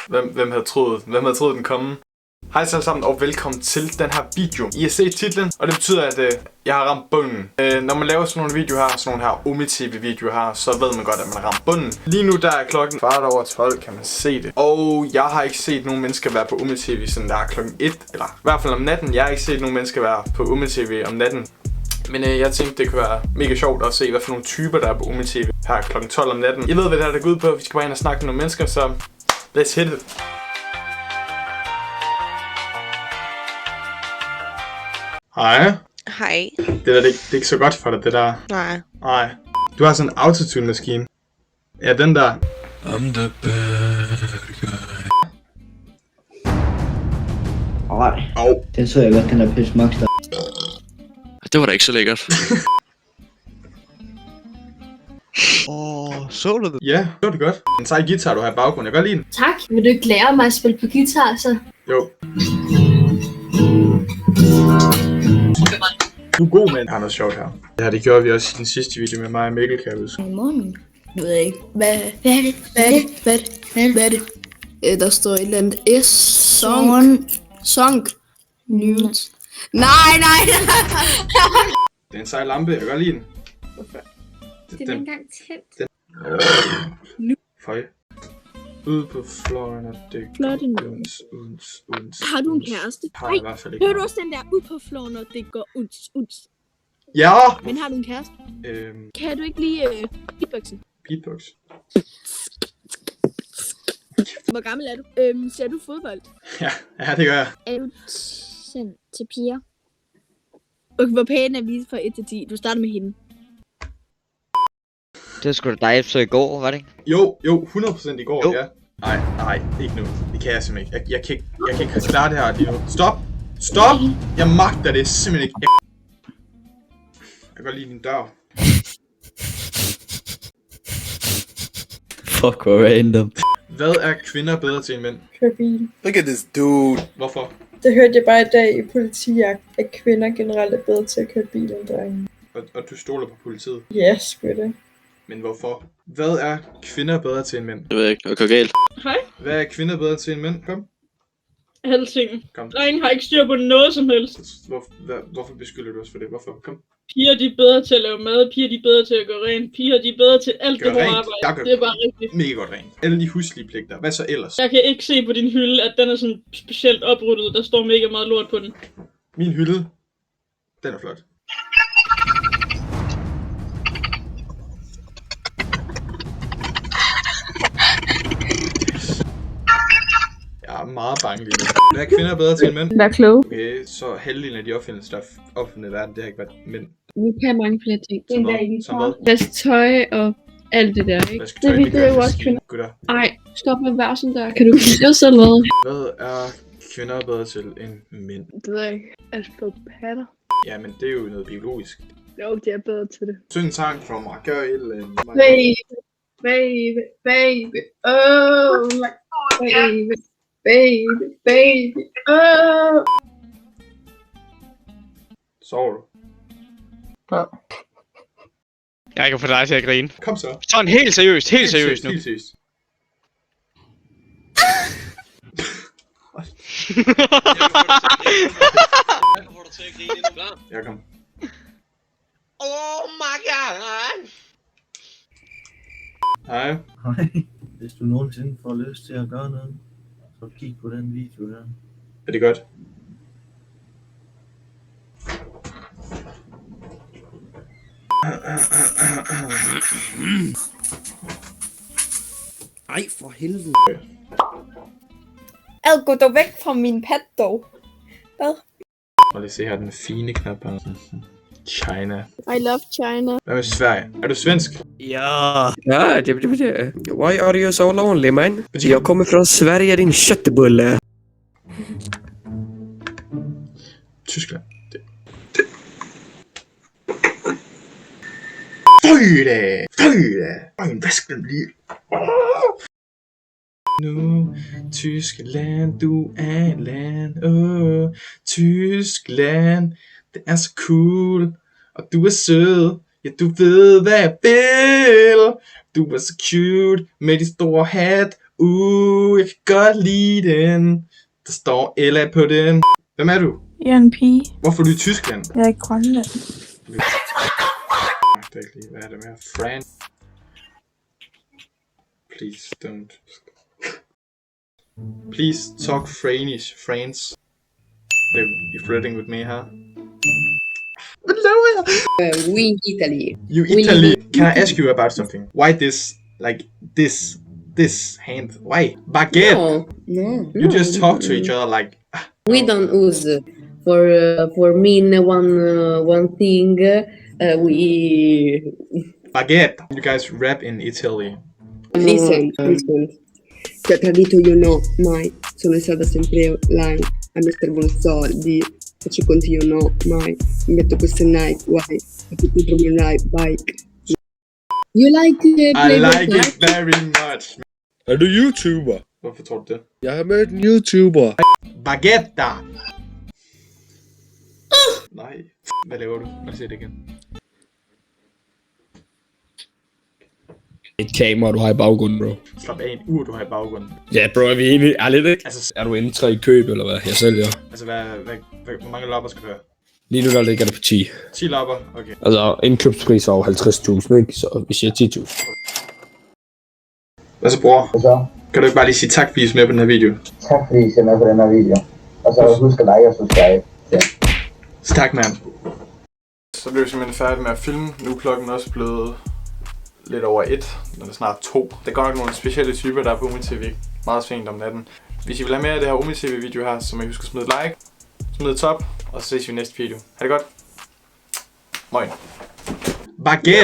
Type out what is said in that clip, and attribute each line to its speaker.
Speaker 1: Hvem havde troet den komme? Hej alle sammen og velkommen til den her video. I har set titlen, og det betyder at jeg har ramt bunden. Når man laver sådan nogle videoer her, sådan nogle her UmiTV videoer her, så ved man godt at man har ramt bunden. Lige nu der er klokken 12:15, kan man se det. Og jeg har ikke set nogen mennesker være på UmiTV sådan der klokken 1, eller i hvert fald om natten. Jeg har ikke set nogen mennesker være på UmiTV om natten. Men jeg tænkte det kunne være mega sjovt at se hvad for nogle typer der er på UmiTV her klokken 12 om natten. Jeg ved hvad det her der går ud på. Vi skal bare ind og snakke med nogle mennesker, så let's hit it. Hej.
Speaker 2: Hej.
Speaker 1: Det er ikke så godt for dig, det der. Nej. Du har sådan en autotune-maskine. Ja, den der.
Speaker 3: I'm the bad guy.
Speaker 4: Nej. Den så jeg godt, den der Pisse Max der.
Speaker 3: Det var da ikke så lækkert.
Speaker 5: Så du det?
Speaker 1: Ja, det var det godt. En sej guitar, du har i baggrunden. Jeg kan godt lide den.
Speaker 6: Tak. Vil du ikke lære mig at spille på guitar, så?
Speaker 1: Jo. Du er god, mand. Jeg har noget sjovt her. Ja, det gjorde vi også i den sidste video med mig og Mikkel, kan jeg huske.
Speaker 7: I morgen. Nu ved jeg ikke. Hvad er det? Der står et eller andet Song. News. Nej.
Speaker 1: Det er en sej lampe. Jeg kan godt lide den.
Speaker 6: Det er engang tændt.
Speaker 1: Føj. Ude på floren og det
Speaker 7: Flot en
Speaker 1: uns.
Speaker 7: Har du en kæreste?
Speaker 1: Har jeg i hvert fald ikke.
Speaker 7: Hører du også den der ud på floren, og det går uns?
Speaker 1: Ja!
Speaker 7: Men har du en kæreste? Kan du ikke lige beatboxen?
Speaker 1: Beatbox.
Speaker 7: Hvor gammel er du? Ser du fodbold?
Speaker 1: Ja, det gør jeg.
Speaker 7: Er du sendt til piger? Okay, hvor pæn er vi fra 1 til 10? Du starter med hende.
Speaker 5: Det var sgu da dig, så i går, var det ikke?
Speaker 1: Jo, 100% i går,
Speaker 5: Jo.
Speaker 1: ja. Nej, ikke nu. Det kan jeg simpelthen ikke. Jeg kan ikke klare det her lige nu. Stop! Jeg magter det simpelthen ikke. Jeg kan godt lide din dør.
Speaker 5: Fuck, hvor random.
Speaker 1: Hvad er kvinder bedre til end mænd?
Speaker 8: Køre bil.
Speaker 3: Look at this dude.
Speaker 1: Hvorfor?
Speaker 8: Det hørte jeg bare i dag i politijagt, at kvinder generelt er bedre til at køre bil end drenge.
Speaker 1: Og du stoler på politiet.
Speaker 8: Ja, sgu det.
Speaker 1: Men hvorfor? Hvad er kvinder bedre til end mænd?
Speaker 3: Det ved jeg ikke, det går galt.
Speaker 9: Hej.
Speaker 1: Hvad er kvinder bedre til end mænd? Kom.
Speaker 9: Alting.
Speaker 1: Kom.
Speaker 9: Drenge har ikke styr på noget som helst.
Speaker 1: Hvorfor beskylder du os for det? Hvorfor? Kom.
Speaker 9: Piger de er bedre til at lave mad, piger de er bedre til at gøre rent, piger de er bedre til alt
Speaker 1: Gør
Speaker 9: det hårde
Speaker 1: rent.
Speaker 9: arbejde.
Speaker 1: Jeg gør
Speaker 9: Det er bare rigtigt.
Speaker 1: mega godt rent. Alle de huslige pligter. Hvad så ellers?
Speaker 9: Jeg kan ikke se på din hylde, at den er sådan specielt opryddet. Der står mega meget lort på den.
Speaker 1: Min hylde, den er flot. Jeg er meget bange lige nu. Hvad er kvinder bedre til end mænd?
Speaker 6: Vær klog.
Speaker 1: Okay, så halvdelen af de offentlige verden, det har ikke været mænd.
Speaker 6: Vi kan mange flere ting.
Speaker 1: Som hvad?
Speaker 6: Vask tøj og alt det der, ikke?
Speaker 1: Vask tøj,
Speaker 6: Det er jo også
Speaker 1: maskine.
Speaker 6: kvinder.
Speaker 1: Gutter.
Speaker 6: Ej, stop med at være sådan der. Kan du ikke selv hvad?
Speaker 1: Hvad er kvinder bedre til end mænd?
Speaker 6: Det ved jeg ikke. At få patter.
Speaker 1: Ja, men det er jo noget biologisk.
Speaker 6: Jo, de er bedre til det.
Speaker 1: Syng en sang for mig. Gør et eller andet.
Speaker 6: Baby. Oh my god. Baby. Oh.
Speaker 1: Sover du?
Speaker 5: Jeg kan få dig til at grine.
Speaker 1: Kom så.
Speaker 5: Sådan helt seriøst nu.
Speaker 1: Helt seriøst.
Speaker 3: Jeg får dig til at grine endnu klar.
Speaker 1: Jeg kom.
Speaker 3: Oh my god.
Speaker 1: Hej.
Speaker 4: Hej. Hvis du nogensinde får lyst til at gøre noget, så kig på den video der.
Speaker 1: Er det godt?
Speaker 5: Ej, for helvede.
Speaker 8: Ad, gå dog væk fra min pat dog. Hvad?
Speaker 1: Prøv lige at se her, den fine knap her. China.
Speaker 7: I love China.
Speaker 1: Hvad med Sverige? Er du svensk?
Speaker 5: Ja.
Speaker 10: Ja, det. Why are you so lonely, man? Jag kommer från Sverige, din köttbulle.
Speaker 1: Tyskland. Føj da! Vask den lige. Nu, Tyskland, du er et land. Tyskland, det er så cool. Og du er sød, ja du ved hvad jeg vil. Du er så cute med de store hat. Jeg kan godt lide den. Der står Ella på den. Hvem er du?
Speaker 8: Jeg er en pige.
Speaker 1: Hvorfor er du i Tyskland?
Speaker 8: Jeg er i Grønland.
Speaker 1: Hvad er det med? Fran? Please don't. Please talk Franish, friends. You're flirting with me, huh? What laver jeg?
Speaker 7: We Italy.
Speaker 1: You Italy. Can I ask you about something? Why this, like, this hand? Why? Baguette!
Speaker 7: No.
Speaker 1: You just talk to each other like...
Speaker 7: We don't use for mean one thing. We
Speaker 1: Baguette! You guys rap in Italy.
Speaker 7: listen. Ti ho tradito io no, mai. Sono stata sempre online a Mr. Bonsoldi. Faccio conti io no, mai. Mi metto queste Nike, why? Perché tu trovi un bike. You like
Speaker 1: I like it very much.
Speaker 3: Er du YouTuber?
Speaker 1: Hvorfor tror du det?
Speaker 3: Jeg har mødt en YouTuber.
Speaker 1: Baguette! Nej. Hvad laver du? Lad os se det igen.
Speaker 5: Et kamera, du har i baggrunden, bro.
Speaker 1: Slap af en ur, du har i baggrunden.
Speaker 5: Ja, bro, er vi enige? Ærligt, ikke?
Speaker 1: Altså,
Speaker 5: Er du inde i køb, eller hvad? Jeg sælger.
Speaker 1: altså hvor mange lopper skal du have?
Speaker 5: Lige nu der ligger det på 10.
Speaker 1: 10 lopper? Okay.
Speaker 5: Altså, indkøbspris er over 50.000, ikke? Så vi siger 10.000.
Speaker 1: Hvad så, bror?
Speaker 2: Hvad så?
Speaker 1: Kan du ikke bare lige sige tak, fordi I er med på den her video?
Speaker 2: Tak fordi I ser med på den her video. Og så husk at like og subscribe. Ja.
Speaker 1: Så tak, mand. Så blev vi simpelthen færdige med at filme. Nu er klokken også blevet lidt over 1, når det er snart 2. Der er godt nok nogle specielle typer, der er på UmiTV. Meget sent om natten. Hvis I vil have mere af det her UmiTV video her, så må I huske at smide et like, smide et top, og så ses vi i næste video. Ha' det godt. Moin. Baguette!